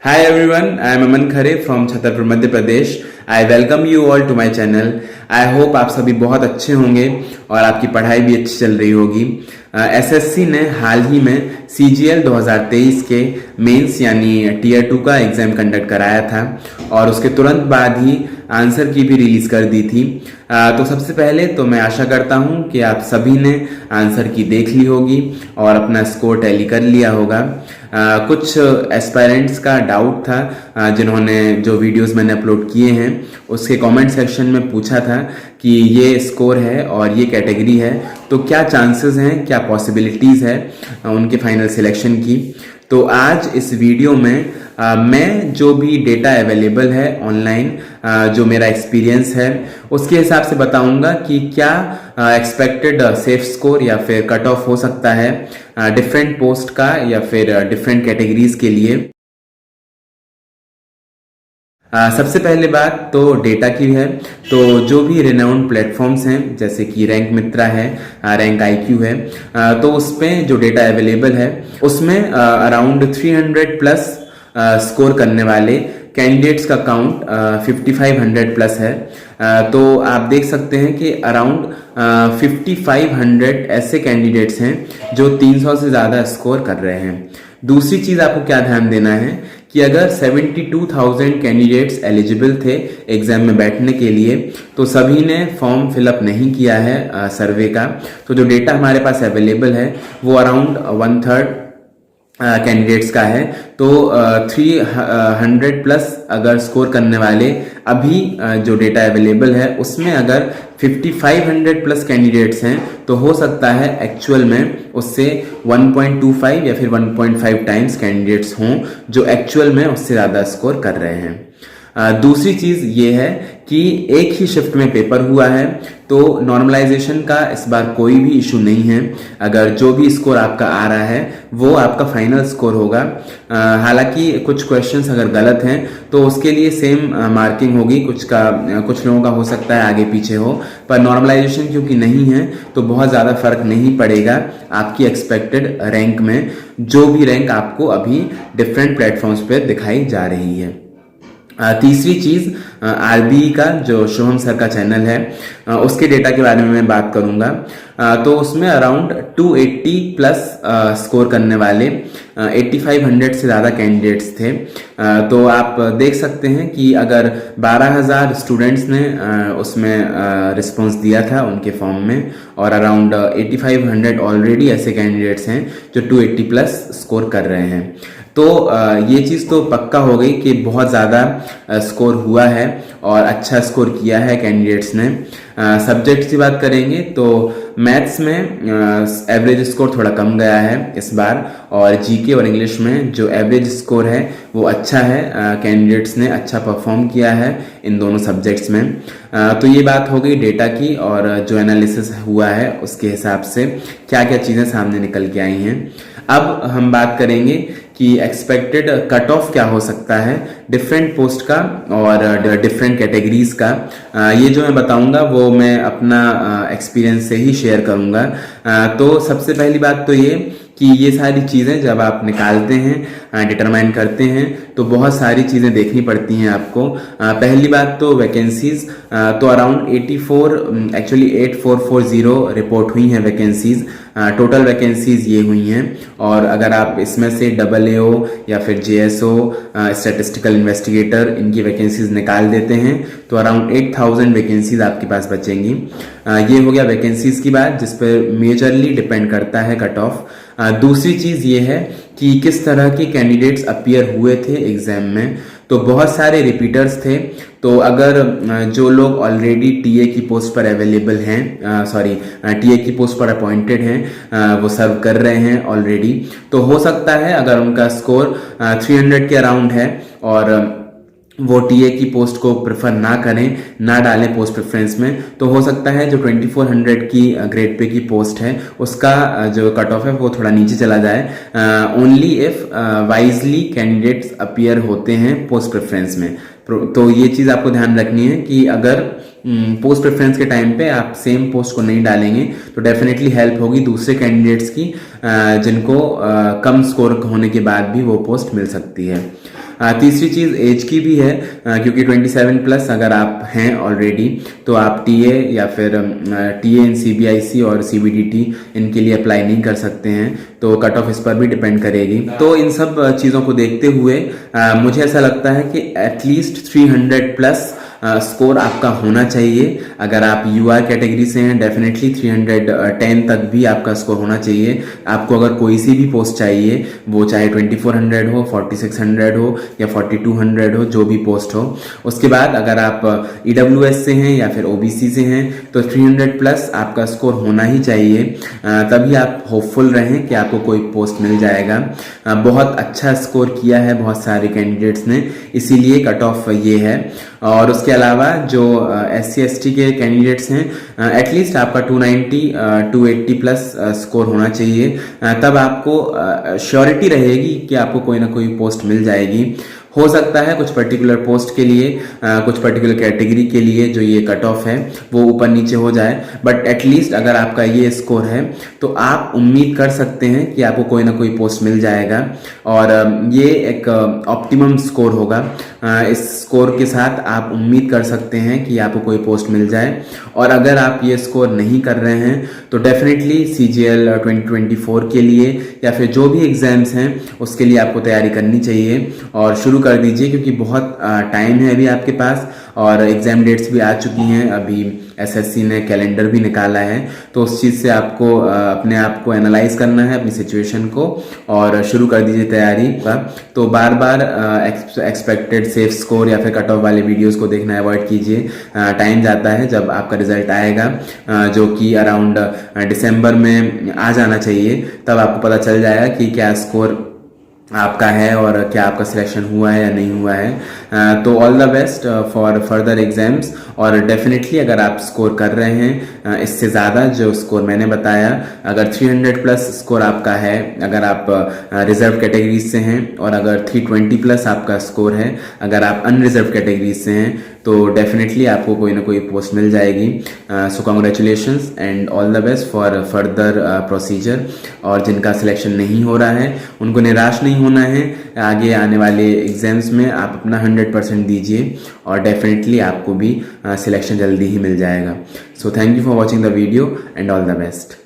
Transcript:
Hi everyone, I am Aman Khare from Chhatarpur Madhya Pradesh. I welcome you all to my channel. I hope आप सभी बहुत अच्छे होंगे और आपकी पढ़ाई भी अच्छी चल रही होगी। एसएससी ने हाल ही में CGL 2023 के मेंस यानी टीयर 2 का एग्जाम कंडक्ट कराया था और उसके तुरंत बाद ही आंसर की भी रिलीज कर दी थी। तो सबसे पहले तो मैं आशा करता हूं कि आप सभी ने आंसर की देख ली होगी और अपना स्कोर टैली कर लिया होगा। कुछ एस्पायरेंट्स का डाउट था जिन्होंने जो वीडियोस मैंने अपलोड किए हैं उसके कमेंट सेक्शन में पूछा था कि ये स्कोर है और ये कैटेगरी है तो क्या चांसेस हैं, क्या पॉसिबिलिटीज़ है उनके फाइनल सिलेक्शन की। तो आज इस वीडियो में मैं जो भी डेटा अवेलेबल है ऑनलाइन, जो मेरा एक्सपीरियंस है उसके हिसाब से बताऊंगा कि क्या एक्सपेक्टेड सेफ स्कोर या फिर कट ऑफ हो सकता है डिफरेंट पोस्ट का या फिर डिफरेंट कैटेगरीज के लिए। सबसे पहले बात तो डेटा की है। तो जो भी रिनाउंड प्लेटफॉर्म्स हैं जैसे कि रैंक मित्रा है, रैंक IQ है, तो उसमें जो डेटा अवेलेबल है उसमें अराउंड 300 प्लस स्कोर करने वाले कैंडिडेट्स का काउंट 5500 प्लस है। तो आप देख सकते हैं कि अराउंड 5500 ऐसे कैंडिडेट्स हैं जो 300 से ज़्यादा स्कोर कर रहे हैं। दूसरी चीज़ आपको क्या ध्यान देना है कि अगर 72,000 कैंडिडेट्स एलिजिबल थे एग्जाम में बैठने के लिए तो सभी ने फॉर्म फिलअप नहीं किया है सर्वे का। तो जो डेटा हमारे पास अवेलेबल है वो अराउंड 1/3 कैंडिडेट्स का है। तो 300 प्लस अगर स्कोर करने वाले अभी जो डेटा अवेलेबल है उसमें अगर 5500 प्लस कैंडिडेट्स हैं तो हो सकता है एक्चुअल में उससे 1.25 या फिर 1.5 टाइम्स कैंडिडेट्स हों जो एक्चुअल में उससे ज़्यादा स्कोर कर रहे हैं। दूसरी चीज़ ये है कि एक ही शिफ्ट में पेपर हुआ है तो नॉर्मलाइजेशन का इस बार कोई भी इशू नहीं है। अगर जो भी स्कोर आपका आ रहा है वो आपका फाइनल स्कोर होगा। हालांकि कुछ क्वेश्चंस अगर गलत हैं तो उसके लिए सेम मार्किंग होगी, कुछ लोगों का हो सकता है आगे पीछे हो, पर नॉर्मलाइजेशन क्योंकि नहीं है तो बहुत ज़्यादा फर्क नहीं पड़ेगा आपकी एक्सपेक्टेड रैंक में, जो भी रैंक आपको अभी डिफरेंट प्लेटफॉर्म्स पर दिखाई जा रही है। तीसरी चीज़ RBE का जो शुभम सर का चैनल है उसके डेटा के बारे में मैं बात करूंगा। तो उसमें अराउंड 280 प्लस स्कोर करने वाले 8500 से ज़्यादा कैंडिडेट्स थे। तो आप देख सकते हैं कि अगर 12,000 स्टूडेंट्स ने उसमें रिस्पांस दिया था उनके फॉर्म में और अराउंड 8500 ऑलरेडी ऐसे कैंडिडेट्स हैं जो 280 प्लस स्कोर कर रहे हैं। तो ये चीज़ तो पक्का हो गई कि बहुत ज़्यादा स्कोर हुआ है और अच्छा स्कोर किया है कैंडिडेट्स ने। सब्जेक्ट्स की बात करेंगे तो मैथ्स में एवरेज स्कोर थोड़ा कम गया है इस बार और GK और इंग्लिश में जो एवरेज स्कोर है वो अच्छा है। कैंडिडेट्स ने अच्छा परफॉर्म किया है इन दोनों सब्जेक्ट्स में। तो ये बात हो गई डेटा की और जो एनालिसिस हुआ है उसके हिसाब से क्या क्या चीज़ें सामने निकल के आई हैं। अब हम बात करेंगे कि एक्सपेक्टेड कट ऑफ क्या हो सकता है डिफरेंट पोस्ट का और डिफरेंट कैटेगरीज का। ये जो मैं बताऊंगा वो मैं अपना एक्सपीरियंस से ही शेयर करूंगा। तो सबसे पहली बात तो ये कि ये सारी चीज़ें जब आप निकालते हैं, डिटरमाइन करते हैं तो बहुत सारी चीज़ें देखनी पड़ती हैं आपको। पहली बात तो वैकेंसीज, तो अराउंड 8440 रिपोर्ट हुई हैं वैकेंसीज। टोटल वैकेंसीज ये हुई हैं और अगर आप इसमें से AAO या फिर JSO, स्टैटिस्टिकल इन्वेस्टिगेटर, इनकी वैकेंसीज निकाल देते हैं तो अराउंड 8000 वैकेंसीज आपके पास बचेंगी। ये हो गया वैकेंसीज की बात जिस पर मेजरली डिपेंड करता है कट ऑफ। दूसरी चीज़ ये है कि किस तरह के कैंडिडेट्स अपीयर हुए थे एग्जाम में। तो बहुत सारे रिपीटर्स थे। तो अगर जो लोग ऑलरेडी TA की पोस्ट पर अवेलेबल हैं, TA की पोस्ट पर अपॉइंटेड हैं, वो सर्व कर रहे हैं ऑलरेडी, तो हो सकता है अगर उनका स्कोर 300 के अराउंड है और वो TA की पोस्ट को प्रेफर ना करें, ना डालें पोस्ट प्रेफरेंस में, तो हो सकता है जो 2400 की ग्रेड पे की पोस्ट है उसका जो कट ऑफ है वो थोड़ा नीचे चला जाए। Only if wisely candidates appear होते हैं पोस्ट प्रेफरेंस में। तो ये चीज़ आपको ध्यान रखनी है कि अगर पोस्ट प्रेफरेंस के टाइम पे आप सेम पोस्ट को नहीं डालेंगे तो डेफिनेटली हेल्प होगी दूसरे कैंडिडेट्स की जिनको कम स्कोर होने के बाद भी वो पोस्ट मिल सकती है। तीसरी चीज़ एज की भी है, क्योंकि 27 प्लस अगर आप हैं ऑलरेडी तो आप टीए या फिर टीए इन सीबीआईसी और सीबीडीटी इनके लिए अप्लाई नहीं कर सकते हैं, तो कट ऑफ इस पर भी डिपेंड करेगी। तो इन सब चीज़ों को देखते हुए मुझे ऐसा लगता है कि एटलीस्ट 300 प्लस स्कोर आपका होना चाहिए। अगर आप यूआर कैटेगरी से हैं डेफिनेटली 310 तक भी आपका स्कोर होना चाहिए। आपको अगर कोई सी भी पोस्ट चाहिए, वो चाहे 2400 हो, 4600 हो या 4200 हो, जो भी पोस्ट हो। उसके बाद अगर आप ईडब्ल्यूएस से हैं या फिर ओबीसी से हैं तो 300 प्लस आपका स्कोर होना ही चाहिए, तभी आप होपफुल रहें कि आपको कोई पोस्ट मिल जाएगा। बहुत अच्छा स्कोर किया है बहुत सारे कैंडिडेट्स ने, इसीलिए कट ऑफ ये है। और उसके अलावा जो SC ST के कैंडिडेट्स हैं एटलीस्ट आपका 290 280 प्लस स्कोर होना चाहिए, तब आपको श्योरिटी रहेगी कि आपको कोई ना कोई पोस्ट मिल जाएगी। हो सकता है कुछ पर्टिकुलर पोस्ट के लिए, कुछ पर्टिकुलर कैटेगरी के लिए जो ये कट ऑफ है वो ऊपर नीचे हो जाए, बट एटलीस्ट अगर आपका ये स्कोर है तो आप उम्मीद कर सकते हैं कि आपको कोई ना कोई पोस्ट मिल जाएगा। और ये एक ऑप्टिमम स्कोर होगा। इस स्कोर के साथ आप उम्मीद कर सकते हैं कि आपको कोई पोस्ट मिल जाए। और अगर आप ये स्कोर नहीं कर रहे हैं तो डेफिनेटली CGL 2024 के लिए या फिर जो भी एग्जाम्स हैं उसके लिए आपको तैयारी करनी चाहिए और शुरू कर दीजिए, क्योंकि बहुत टाइम है अभी आपके पास और एग्जाम डेट्स भी आ चुकी हैं। अभी SSC ने कैलेंडर भी निकाला है, तो उस चीज़ से आपको अपने आप को एनालाइज करना है, अपनी सिचुएशन को, और शुरू कर दीजिए तैयारी का। तो बार बार एक्सपेक्टेड सेफ स्कोर या फिर कट ऑफ वाले वीडियोस को देखना अवॉइड कीजिए। टाइम जाता है जब आपका रिजल्ट आएगा, जो कि अराउंड दिसंबर में आ जाना चाहिए, तब आपको पता चल जाएगा कि क्या स्कोर आपका है और क्या आपका सिलेक्शन हुआ है या नहीं हुआ है। तो all the best for further exams. और डेफिनेटली अगर आप स्कोर कर रहे हैं इससे ज़्यादा जो स्कोर मैंने बताया, अगर 300 प्लस स्कोर आपका है, अगर आप रिजर्व कैटेगरीज से हैं, और अगर 320 प्लस आपका स्कोर है अगर आप अनरिजर्व कैटेगरीज से हैं, तो डेफिनेटली आपको कोई ना कोई पोस्ट मिल जाएगी। सो congratulations and all the best for further procedure. और जिनका सिलेक्शन नहीं हो रहा है उनको निराश नहीं होना है, आगे आने वाले एग्जाम्स में आप अपना 100% दीजिए और डेफिनेटली आपको भी सिलेक्शन जल्दी ही मिल जाएगा। So thank you for watching the video and all the best.